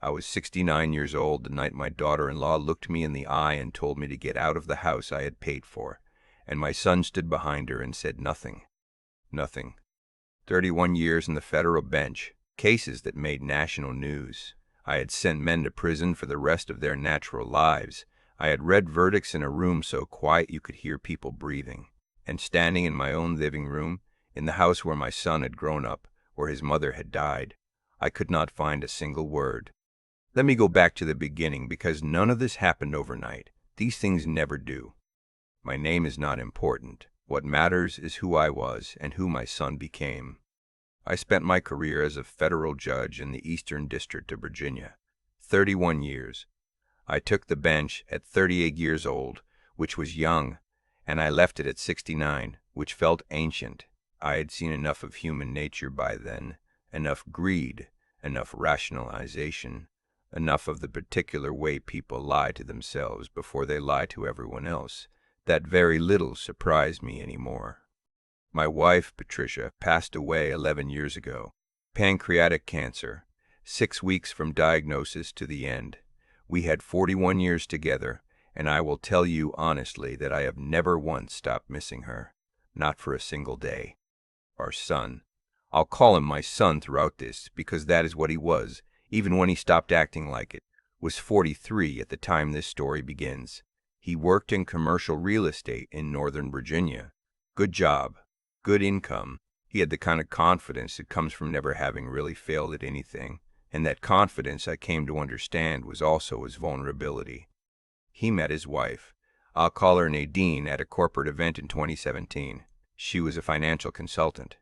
I was 69 years old the night my daughter-in-law looked me in the eye and told me to get out of the house I had paid for, and my son stood behind her and said nothing. Nothing. 31 years in the federal bench, cases that made national news. I had sent men to prison for the rest of their natural lives. I had read verdicts in a room so quiet you could hear people breathing. And standing in my own living room, in the house where my son had grown up, where his mother had died, I could not find a single word. Let me go back to the beginning, because none of this happened overnight. These things never do. My name is not important. What matters is who I was and who my son became. I spent my career as a federal judge in the Eastern District of Virginia. 31 years. I took the bench at 38 years old, which was young, and I left it at 69, which felt ancient. I had seen enough of human nature by then, enough greed, enough rationalization, enough of the particular way people lie to themselves before they lie to everyone else, that very little surprised me anymore. My wife, Patricia, passed away 11 years ago. Pancreatic cancer, 6 weeks from diagnosis to the end. We had 41 years together, and I will tell you honestly that I have never once stopped missing her, not for a single day. Our son. I'll call him my son throughout this, because that is what he was, even when he stopped acting like it, was 43 at the time this story begins. He worked in commercial real estate in Northern Virginia. Good job, good income. He had the kind of confidence that comes from never having really failed at anything, and that confidence I came to understand was also his vulnerability. He met his wife, I'll call her Nadine, at a corporate event in 2017. She was a financial consultant.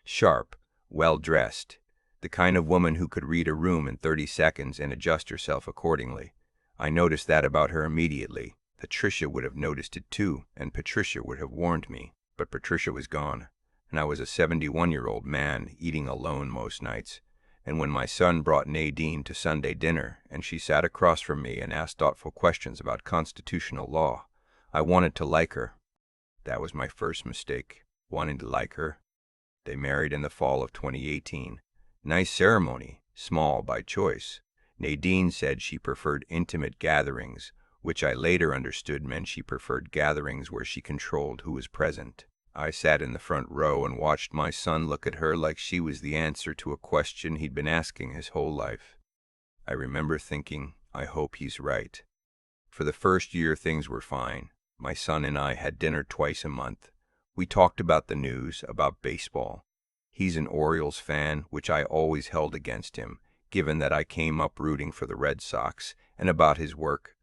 Sharp, well-dressed, the kind of woman who could read a room in 30 seconds and adjust herself accordingly. I noticed that about her immediately. Patricia would have noticed it too, and Patricia would have warned me. But Patricia was gone, and I was a 71-year-old man eating alone most nights. And when my son brought Nadine to Sunday dinner, and she sat across from me and asked thoughtful questions about constitutional law, I wanted to like her. That was my first mistake, wanting to like her. They married in the fall of 2018. Nice ceremony, small by choice. Nadine said she preferred intimate gatherings, which I later understood meant she preferred gatherings where she controlled who was present. I sat in the front row and watched my son look at her like she was the answer to a question he'd been asking his whole life. I remember thinking, I hope he's right. For the first year, things were fine. My son and I had dinner twice a month. We talked about the news, about baseball. He's an Orioles fan, which I always held against him, given that I came up rooting for the Red Sox, and about his work.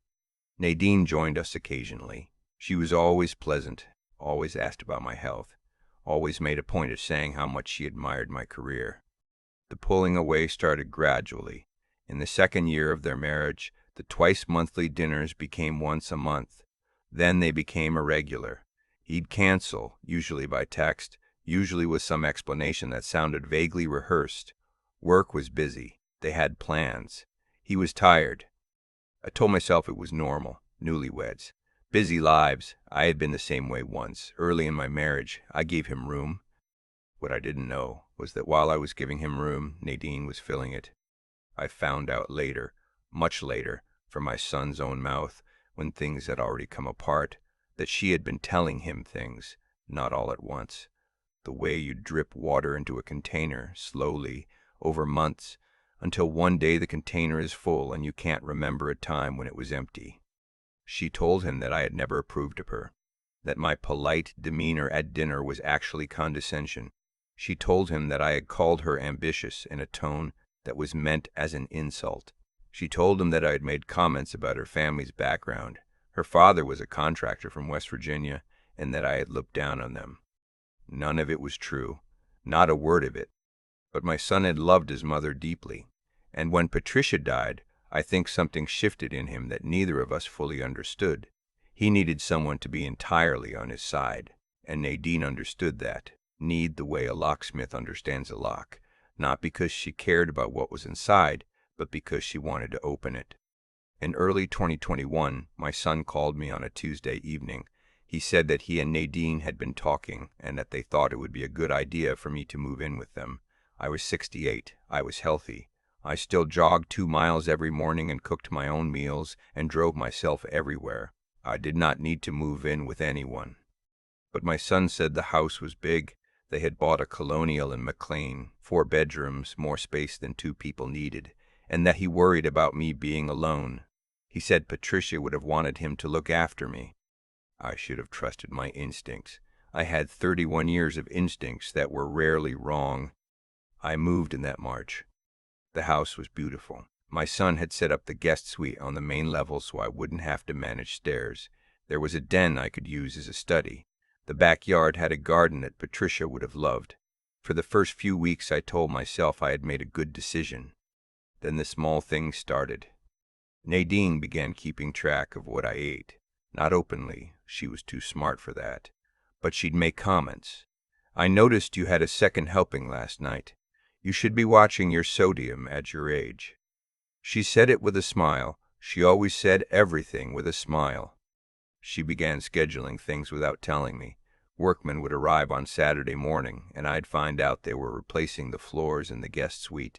Nadine joined us occasionally. She was always pleasant, always asked about my health, always made a point of saying how much she admired my career. The pulling away started gradually. In the second year of their marriage, the twice-monthly dinners became once a month. Then they became irregular. He'd cancel, usually by text, usually with some explanation that sounded vaguely rehearsed. Work was busy. They had plans. He was tired. I told myself it was normal. Newlyweds. Busy lives. I had been the same way once. Early in my marriage, I gave him room. What I didn't know was that while I was giving him room, Nadine was filling it. I found out later, much later, from my son's own mouth, when things had already come apart, that she had been telling him things, not all at once. The way you drip water into a container, slowly, over months, until one day the container is full and you can't remember a time when it was empty. She told him that I had never approved of her, that my polite demeanor at dinner was actually condescension. She told him that I had called her ambitious in a tone that was meant as an insult. She told him that I had made comments about her family's background. Her father was a contractor from West Virginia, and that I had looked down on them. None of it was true, not a word of it. But my son had loved his mother deeply, and when Patricia died, I think something shifted in him that neither of us fully understood. He needed someone to be entirely on his side, and Nadine understood that need the way a locksmith understands a lock, not because she cared about what was inside, but because she wanted to open it. In early 2021, my son called me on a Tuesday evening. He said that he and Nadine had been talking and that they thought it would be a good idea for me to move in with them. I was 68. I was healthy. I still jogged 2 miles every morning and cooked my own meals and drove myself everywhere. I did not need to move in with anyone. But my son said the house was big. They had bought a colonial in McLean, 4 bedrooms, more space than 2 people needed, and that he worried about me being alone. He said Patricia would have wanted him to look after me. I should have trusted my instincts. I had 31 years of instincts that were rarely wrong. I moved in that March. The house was beautiful. My son had set up the guest suite on the main level so I wouldn't have to manage stairs. There was a den I could use as a study. The backyard had a garden that Patricia would have loved. For the first few weeks I told myself I had made a good decision. Then the small things started. Nadine began keeping track of what I ate. Not openly, she was too smart for that. But she'd make comments. "I noticed you had a second helping last night. You should be watching your sodium at your age." She said it with a smile. She always said everything with a smile. She began scheduling things without telling me. Workmen would arrive on Saturday morning, and I'd find out they were replacing the floors in the guest suite.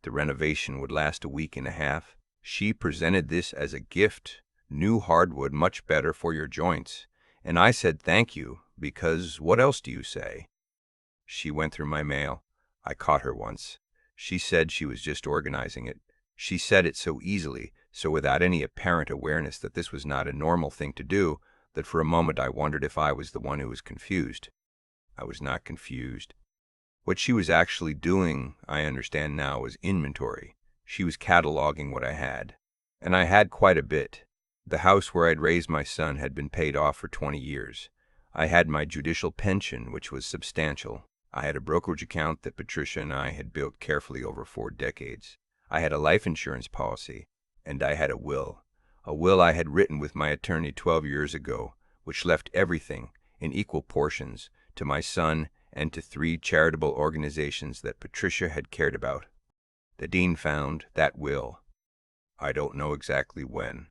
The renovation would last a week and a half. She presented this as a gift. New hardwood, much better for your joints. And I said thank you, because what else do you say? She went through my mail. I caught her once. She said she was just organizing it. She said it so easily, so without any apparent awareness that this was not a normal thing to do, that for a moment I wondered if I was the one who was confused. I was not confused. What she was actually doing, I understand now, was inventory. She was cataloging what I had. And I had quite a bit. The house where I'd raised my son had been paid off for 20 years. I had my judicial pension, which was substantial. I had a brokerage account that Patricia and I had built carefully over 4 decades. I had a life insurance policy, and I had a will I had written with my attorney 12 years ago, which left everything, in equal portions, to my son and to 3 charitable organizations that Patricia had cared about. The dean found that will. I don't know exactly when,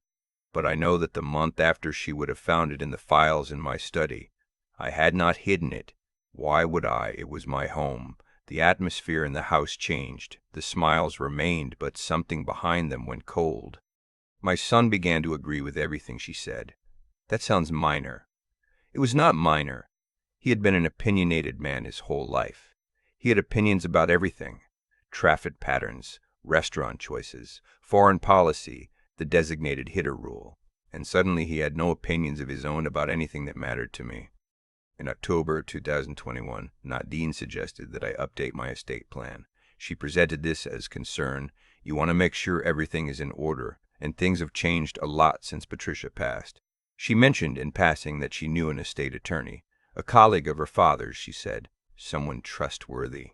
but I know that the month after she would have found it in the files in my study. I had not hidden it. Why would I? It was my home. The atmosphere in the house changed. The smiles remained, but something behind them went cold. My son began to agree with everything she said. That sounds minor. It was not minor. He had been an opinionated man his whole life. He had opinions about everything. Traffic patterns, restaurant choices, foreign policy, the designated hitter rule. And suddenly he had no opinions of his own about anything that mattered to me. In October 2021, Nadine suggested that I update my estate plan. She presented this as concern. You want to make sure everything is in order, and things have changed a lot since Patricia passed. She mentioned in passing that she knew an estate attorney, a colleague of her father's, she said, someone trustworthy.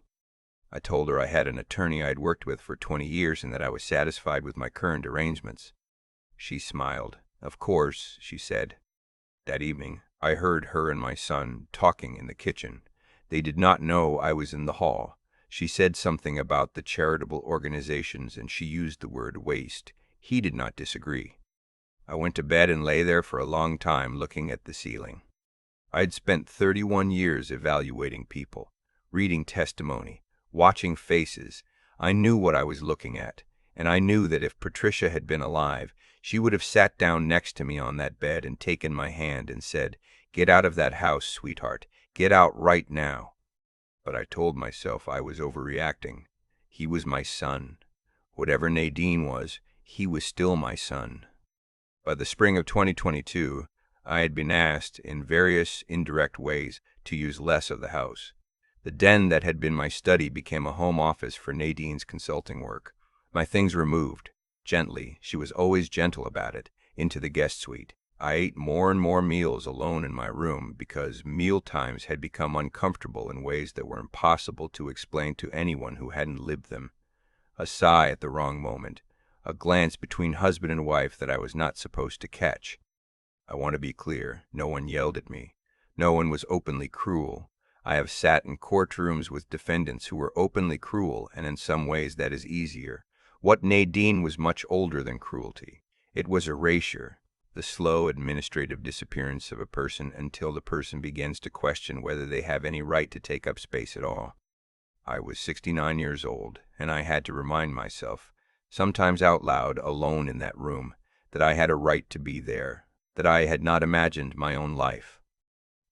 I told her I had an attorney I had worked with for 20 years and that I was satisfied with my current arrangements. She smiled. Of course, she said. That evening, I heard her and my son talking in the kitchen. They did not know I was in the hall. She said something about the charitable organizations, and she used the word waste. He did not disagree. I went to bed and lay there for a long time looking at the ceiling. I had spent 31 years evaluating people, reading testimony, watching faces. I knew what I was looking at, and I knew that if Patricia had been alive, she would have sat down next to me on that bed and taken my hand and said, "Get out of that house, sweetheart. Get out right now." But I told myself I was overreacting. He was my son. Whatever Nadine was, he was still my son. By the spring of 2022, I had been asked, in various indirect ways, to use less of the house. The den that had been my study became a home office for Nadine's consulting work. My things were moved. Gently, she was always gentle about it, into the guest suite. I ate more and more meals alone in my room because meal times had become uncomfortable in ways that were impossible to explain to anyone who hadn't lived them. A sigh at the wrong moment, a glance between husband and wife that I was not supposed to catch. I want to be clear, no one yelled at me. No one was openly cruel. I have sat in courtrooms with defendants who were openly cruel, and in some ways that is easier. What Nadine was much older than cruelty. It was erasure, the slow administrative disappearance of a person until the person begins to question whether they have any right to take up space at all. I was 69 years old, and I had to remind myself, sometimes out loud, alone in that room, that I had a right to be there, that I had not imagined my own life.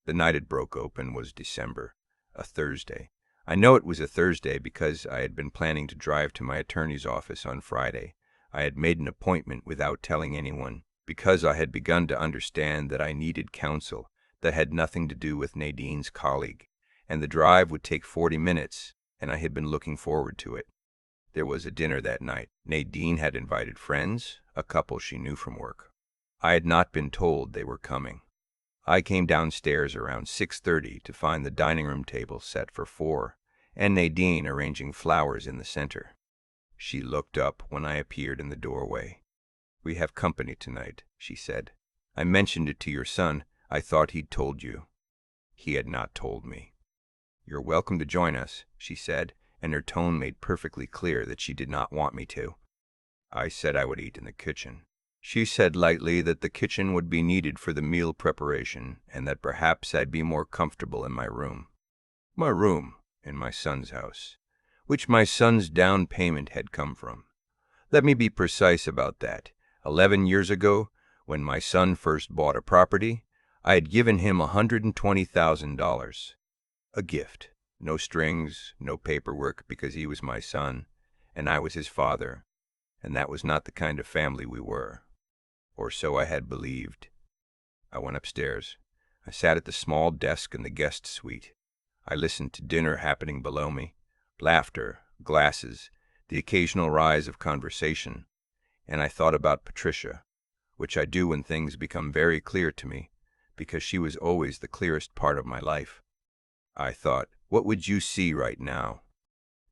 The night it broke open was December, a Thursday. I know it was a Thursday because I had been planning to drive to my attorney's office on Friday. I had made an appointment without telling anyone, because I had begun to understand that I needed counsel that had nothing to do with Nadine's colleague, and the drive would take 40 minutes, and I had been looking forward to it. There was a dinner that night. Nadine had invited friends, a couple she knew from work. I had not been told they were coming. I came downstairs around 6:30 to find the dining room table set for 4, and Nadine arranging flowers in the center. She looked up when I appeared in the doorway. "We have company tonight," she said. "I mentioned it to your son. I thought he'd told you." He had not told me. "You're welcome to join us," she said, and her tone made perfectly clear that she did not want me to. I said I would eat in the kitchen. She said lightly that the kitchen would be needed for the meal preparation, and that perhaps I'd be more comfortable in my room. My room in my son's house, which my son's down payment had come from. Let me be precise about that. 11 years ago, when my son first bought a property, I had given him $120,000. A gift. No strings, no paperwork, because he was my son, and I was his father, and that was not the kind of family we were. Or so I had believed. I went upstairs. I sat at the small desk in the guest suite. I listened to dinner happening below me, laughter, glasses, the occasional rise of conversation, and I thought about Patricia, which I do when things become very clear to me, because she was always the clearest part of my life. I thought, what would you see right now?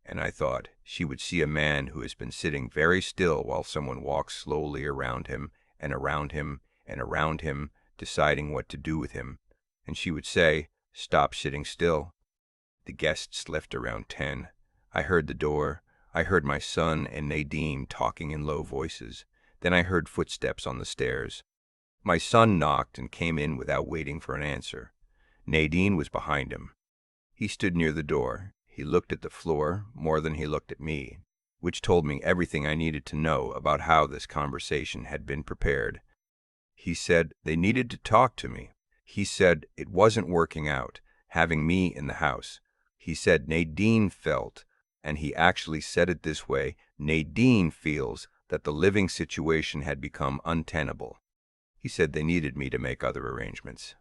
And I thought, she would see a man who has been sitting very still while someone walks slowly around him and around him and around him, deciding what to do with him, and she would say, "Stop sitting still." The guests left around 10. I heard the door. I heard my son and Nadine talking in low voices. Then I heard footsteps on the stairs. My son knocked and came in without waiting for an answer. Nadine was behind him. He stood near the door. He looked at the floor more than he looked at me, which told me everything I needed to know about how this conversation had been prepared. He said they needed to talk to me. He said it wasn't working out, having me in the house. He said Nadine felt, and he actually said it this way, Nadine feels that the living situation had become untenable. He said they needed me to make other arrangements.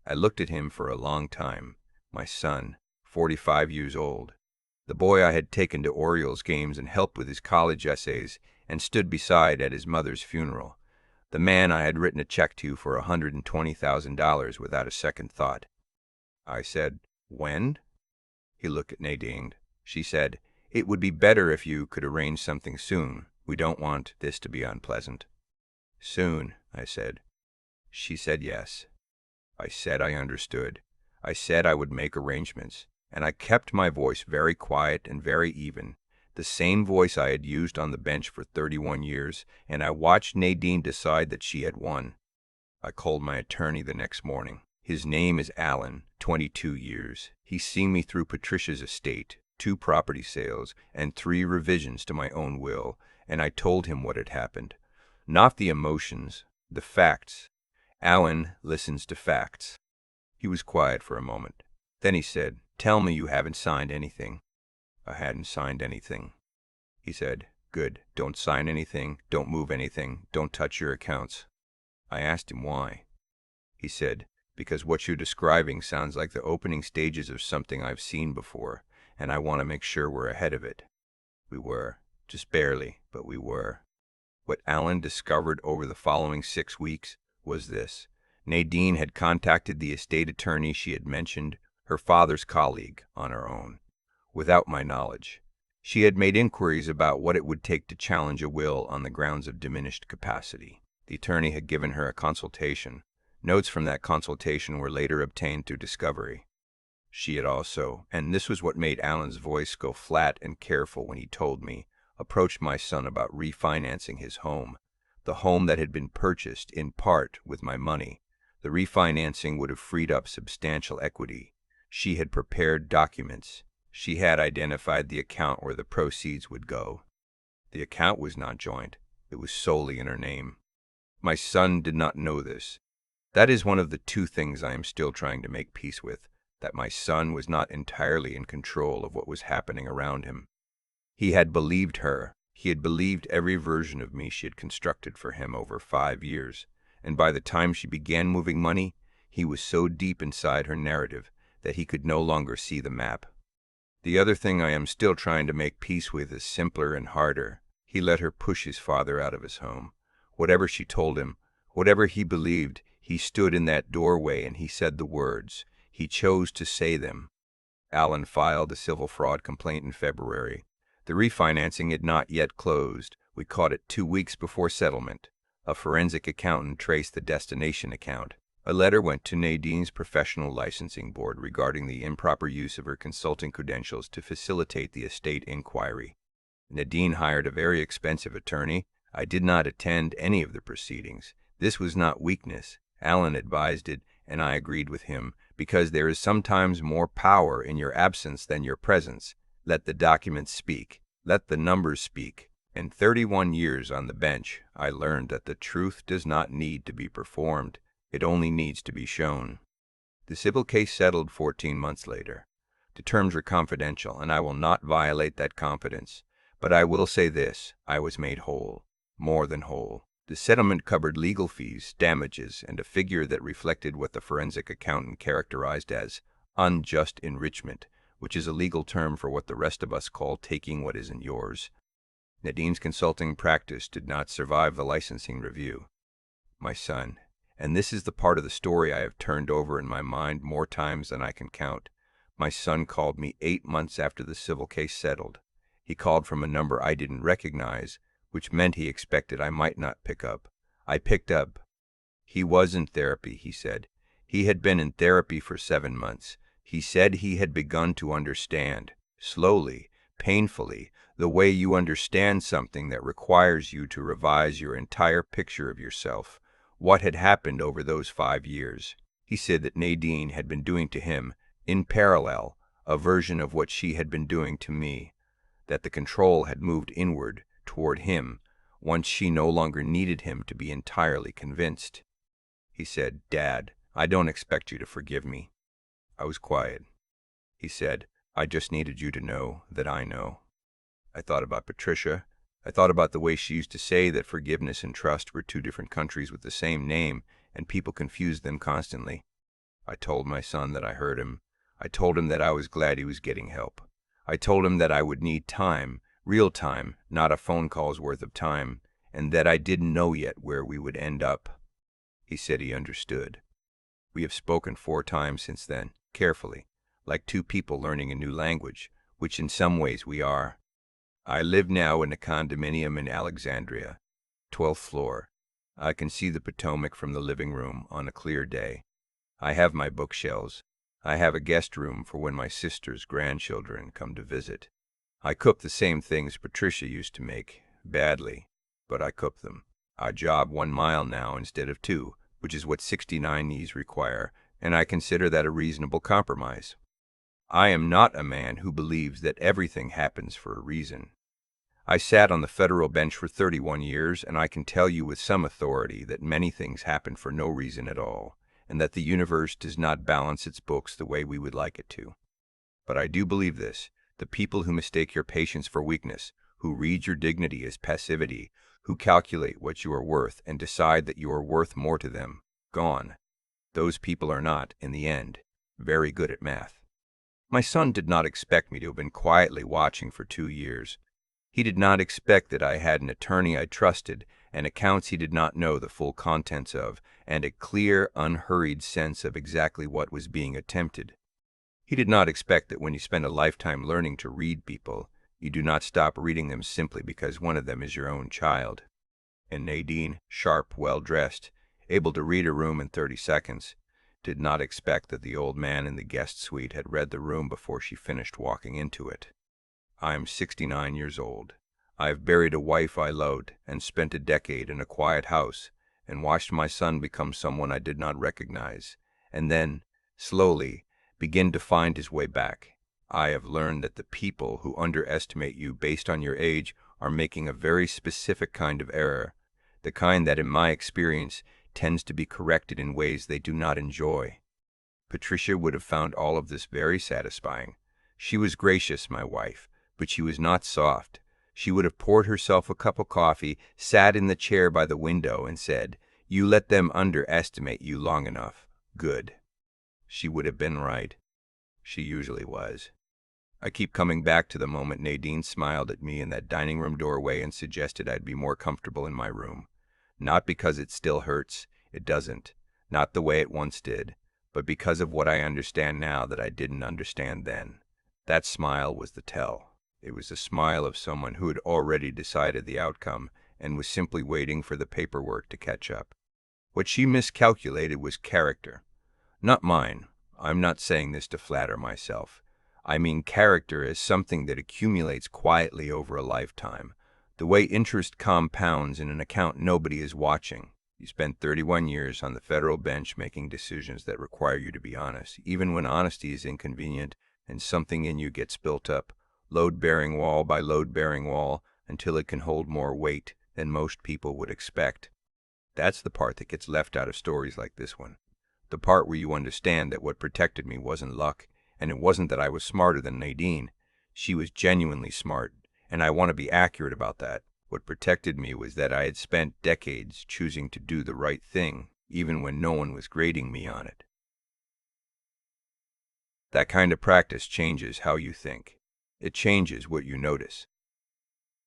I looked at him for a long time. My son, 45 years old, the boy I had taken to Orioles games and helped with his college essays and stood beside at his mother's funeral, the man I had written a check to for $120,000 without a second thought. I said, "When?" He looked at Nadine. She said, "It would be better if you could arrange something soon. We don't want this to be unpleasant." "Soon," I said. She said yes. I said I understood. I said I would make arrangements, and I kept my voice very quiet and very even, the same voice I had used on the bench for 31 years, and I watched Nadine decide that she had won. I called my attorney the next morning. His name is Allen, 22 years. He's seen me through Patricia's estate, 2 property sales, and 3 revisions to my own will, and I told him what had happened. Not the emotions, the facts. Allen listens to facts. He was quiet for a moment. Then he said, "Tell me you haven't signed anything." I hadn't signed anything. He said, "Good. Don't sign anything. Don't move anything. Don't touch your accounts." I asked him why. He said, "Because what you're describing sounds like the opening stages of something I've seen before, and I want to make sure we're ahead of it." We were. Just barely, but we were. What Allen discovered over the following 6 weeks was this. Nadine had contacted the estate attorney she had mentioned, her father's colleague, on her own, without my knowledge. She had made inquiries about what it would take to challenge a will on the grounds of diminished capacity. The attorney had given her a consultation. Notes from that consultation were later obtained through discovery. She had also, and this was what made Allen's voice go flat and careful when he told me, approached my son about refinancing his home, the home that had been purchased in part with my money. The refinancing would have freed up substantial equity. She had prepared documents. She had identified the account where the proceeds would go. The account was not joint. It was solely in her name. My son did not know this. That is one of the two things I am still trying to make peace with, that my son was not entirely in control of what was happening around him. He had believed her. He had believed every version of me she had constructed for him over 5 years, and by the time she began moving money, he was so deep inside her narrative that he could no longer see the map. The other thing I am still trying to make peace with is simpler and harder. He let her push his father out of his home. Whatever she told him, whatever he believed, he stood in that doorway and he said the words. He chose to say them. Alan filed a civil fraud complaint in February. The refinancing had not yet closed. We caught it 2 weeks before settlement. A forensic accountant traced the destination account. A letter went to Nadine's professional licensing board regarding the improper use of her consulting credentials to facilitate the estate inquiry. Nadine hired a very expensive attorney. I did not attend any of the proceedings. This was not weakness. Alan advised it, and I agreed with him, because there is sometimes more power in your absence than your presence. Let the documents speak. Let the numbers speak. In 31 years on the bench, I learned that the truth does not need to be performed. It only needs to be shown. The civil case settled 14 months later. The terms were confidential, and I will not violate that confidence. But I will say this, I was made whole. More than whole. The settlement covered legal fees, damages, and a figure that reflected what the forensic accountant characterized as unjust enrichment, which is a legal term for what the rest of us call taking what isn't yours. Nadine's consulting practice did not survive the licensing review. My son, and this is the part of the story I have turned over in my mind more times than I can count. My son called me 8 months after the civil case settled. He called from a number I didn't recognize, which meant he expected I might not pick up. I picked up. He was in therapy, he said. He had been in therapy for 7 months. He said he had begun to understand, slowly, painfully, the way you understand something that requires you to revise your entire picture of yourself. What had happened over those 5 years? He said that Nadine had been doing to him, in parallel, a version of what she had been doing to me, that the control had moved inward, toward him, once she no longer needed him to be entirely convinced. He said, "Dad, I don't expect you to forgive me." I was quiet. He said, "I just needed you to know that I know." I thought about Patricia. I thought about the way she used to say that forgiveness and trust were 2 different countries with the same name, and people confused them constantly. I told my son that I heard him. I told him that I was glad he was getting help. I told him that I would need time, real time, not a phone call's worth of time, and that I didn't know yet where we would end up. He said he understood. We have spoken 4 times since then, carefully, like 2 people learning a new language, which in some ways we are. I live now in a condominium in Alexandria, 12th floor. I can see the Potomac from the living room on a clear day. I have my bookshelves. I have a guest room for when my sister's grandchildren come to visit. I cook the same things Patricia used to make, badly, but I cook them. I jog 1 mile now instead of 2, which is what 69 knees require, and I consider that a reasonable compromise. I am not a man who believes that everything happens for a reason. I sat on the federal bench for 31 years, and I can tell you with some authority that many things happen for no reason at all, and that the universe does not balance its books the way we would like it to. But I do believe this. The people who mistake your patience for weakness, who read your dignity as passivity, who calculate what you are worth and decide that you are worth more to them, gone. Those people are not, in the end, very good at math. My son did not expect me to have been quietly watching for 2 years. He did not expect that I had an attorney I trusted, and accounts he did not know the full contents of, and a clear, unhurried sense of exactly what was being attempted. He did not expect that when you spend a lifetime learning to read people, you do not stop reading them simply because one of them is your own child. And Nadine, sharp, well-dressed, able to read a room in 30 seconds, did not expect that the old man in the guest suite had read the room before she finished walking into it. I am 69 years old. I have buried a wife I loved and spent a decade in a quiet house and watched my son become someone I did not recognize, and then, slowly, begin to find his way back. I have learned that the people who underestimate you based on your age are making a very specific kind of error, the kind that, in my experience, tends to be corrected in ways they do not enjoy. Patricia would have found all of this very satisfying. She was gracious, my wife, but she was not soft. She would have poured herself a cup of coffee, sat in the chair by the window, and said, "You let them underestimate you long enough. Good." She would have been right. She usually was. I keep coming back to the moment Nadine smiled at me in that dining room doorway and suggested I'd be more comfortable in my room. Not because it still hurts. It doesn't. Not the way it once did. But because of what I understand now that I didn't understand then. That smile was the tell. It was the smile of someone who had already decided the outcome and was simply waiting for the paperwork to catch up. What she miscalculated was character. Not mine. I'm not saying this to flatter myself. I mean character as something that accumulates quietly over a lifetime. The way interest compounds in an account nobody is watching. You spent 31 years on the federal bench making decisions that require you to be honest, even when honesty is inconvenient and something in you gets built up, load-bearing wall by load-bearing wall, until it can hold more weight than most people would expect. That's the part that gets left out of stories like this one. The part where you understand that what protected me wasn't luck, and it wasn't that I was smarter than Nadine. She was genuinely smart, and I want to be accurate about that. What protected me was that I had spent decades choosing to do the right thing, even when no one was grading me on it. That kind of practice changes how you think. It changes what you notice.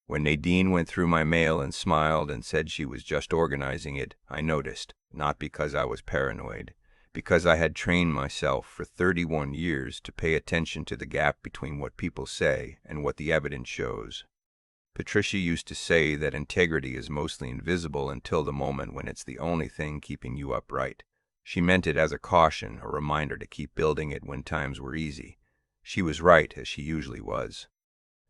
When Nadine went through my mail and smiled and said she was just organizing it, I noticed, not because I was paranoid, because I had trained myself for 31 years to pay attention to the gap between what people say and what the evidence shows. Patricia used to say that integrity is mostly invisible until the moment when it's the only thing keeping you upright. She meant it as a caution, a reminder to keep building it when times were easy. She was right, as she usually was.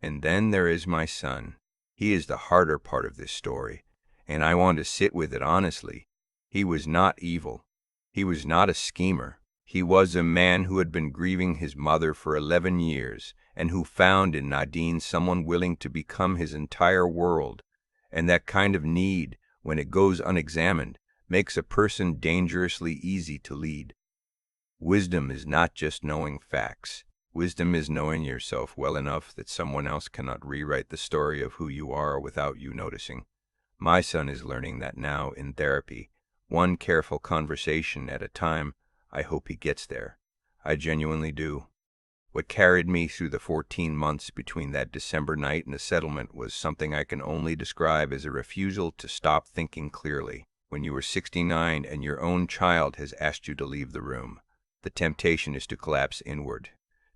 And then there is my son. He is the harder part of this story, and I want to sit with it honestly. He was not evil. He was not a schemer. He was a man who had been grieving his mother for 11 years, and who found in Nadine someone willing to become his entire world. And that kind of need, when it goes unexamined, makes a person dangerously easy to lead. Wisdom is not just knowing facts. Wisdom is knowing yourself well enough that someone else cannot rewrite the story of who you are without you noticing. My son is learning that now in therapy, one careful conversation at a time. I hope he gets there. I genuinely do. What carried me through the 14 months between that December night and the settlement was something I can only describe as a refusal to stop thinking clearly. When you are 69 and your own child has asked you to leave the room, the temptation is to collapse inward,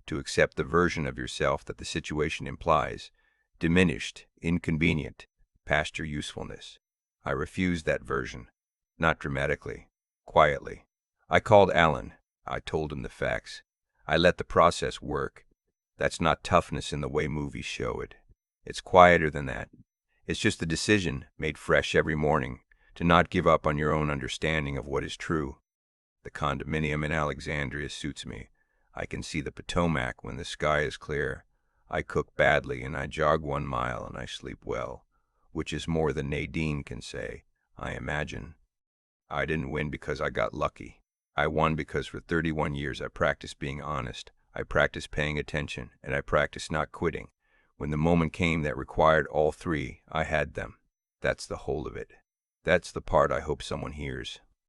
to accept the version of yourself that the situation implies, diminished, inconvenient, past your usefulness. I refused that version, not dramatically, quietly. I called Alan. I told him the facts. I let the process work. That's not toughness in the way movies show it. It's quieter than that. It's just the decision, made fresh every morning, to not give up on your own understanding of what is true. The condominium in Alexandria suits me. I can see the Potomac when the sky is clear. I cook badly and I jog 1 mile and I sleep well, which is more than Nadine can say, I imagine. I didn't win because I got lucky. I won because for 31 years I practiced being honest, I practiced paying attention, and I practiced not quitting. When the moment came that required all three, I had them. That's the whole of it. That's the part I hope someone hears.